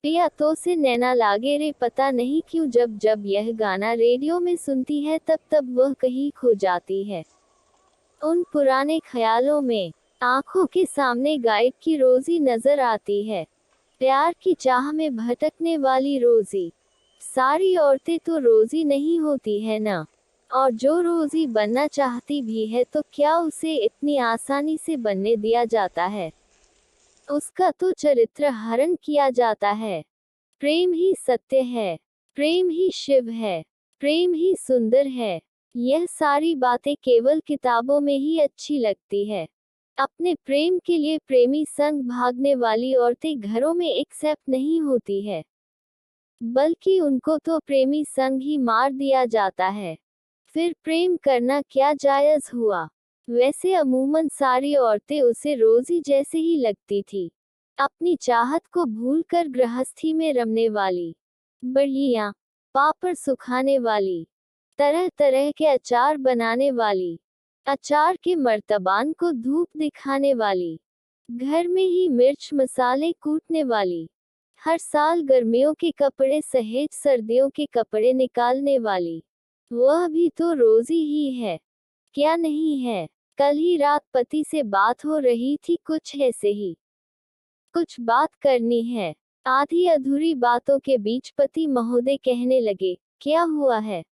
पिया तो से नैना लागे रे, पता नहीं क्यों जब जब यह गाना रेडियो में सुनती है तब तब वह कहीं खो जाती है उन पुराने ख्यालों में। आंखों के सामने गायब की रोजी नजर आती है, प्यार की चाह में भटकने वाली रोजी। सारी औरतें तो रोजी नहीं होती है ना, और जो रोजी बनना चाहती भी है तो क्या उसे इतनी आसानी से बनने दिया जाता है? उसका तो चरित्र हरण किया जाता है। प्रेम ही सत्य है, प्रेम ही शिव है, प्रेम ही सुंदर है। यह सारी बातें केवल किताबों में ही अच्छी लगती है। अपने प्रेम के लिए प्रेमी संग भागने वाली औरतें घरों में एक्सेप्ट नहीं होती है, बल्कि उनको तो प्रेमी संग ही मार दिया जाता है। फिर प्रेम करना क्या जायज हुआ? वैसे अमूमन सारी औरतें उसे रोजी जैसे ही लगती थी, अपनी चाहत को भूलकर गृहस्थी में रमने वाली, बढ़िया पापड़ सुखाने वाली, तरह तरह के अचार बनाने वाली, अचार के मर्तबान को धूप दिखाने वाली, घर में ही मिर्च मसाले कूटने वाली, हर साल गर्मियों के कपड़े सहेज सर्दियों के कपड़े निकालने वाली, वह भी तो रोजी ही है, क्या नहीं है? कल ही रात पति से बात हो रही थी कुछ ऐसे ही। कुछ बात करनी है। आधी अधूरी बातों के बीच पति महोदय कहने लगे, क्या हुआ है?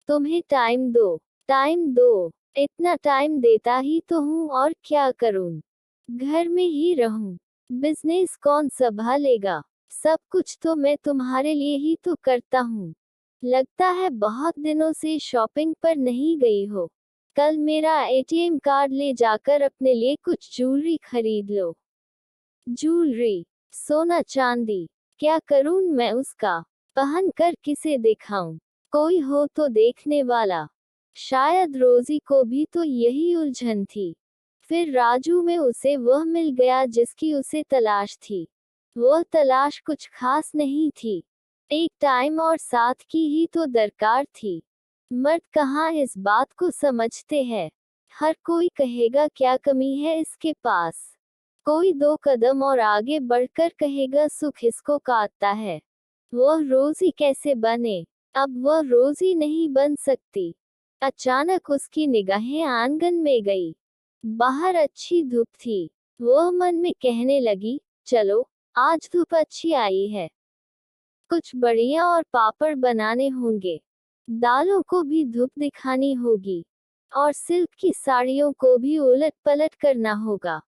तुम्हें टाइम दो, टाइम दो। इतना टाइम देता ही तो हूँ, और क्या करूँ? घर में ही रहूं? बिजनेस कौन संभालेगा? सब कुछ तो मैं तुम्हारे लिए ही तो करता हूँ। लगता है बहुत दिनों से शॉपिंग पर नहीं गई हो। कल मेरा एटीएम कार्ड ले जाकर अपने लिए कुछ ज्वेलरी खरीद लो। ज्वेलरी, सोना चांदी, क्या करूं मैं उसका? पहन कर किसे दिखाऊं? कोई हो तो देखने वाला। शायद रोजी को भी तो यही उलझन थी। फिर राजू में उसे वह मिल गया जिसकी उसे तलाश थी। वह तलाश कुछ खास नहीं थी, एक टाइम और साथ की ही तो दरकार थी। मर्द कहाँ इस बात को समझते हैं। हर कोई कहेगा क्या कमी है इसके पास। कोई दो कदम और आगे बढ़कर कहेगा सुख इसको काटता है। वह रोजी कैसे बने? अब वह रोजी नहीं बन सकती। अचानक उसकी निगाहें आंगन में गई। बाहर अच्छी धूप थी। वह मन में कहने लगी, चलो आज धूप अच्छी आई है, कुछ बढ़िया और पापड़ बनाने होंगे। दालों को भी धूप दिखानी होगी, और सिल्क की साड़ियों को भी उलट पलट करना होगा।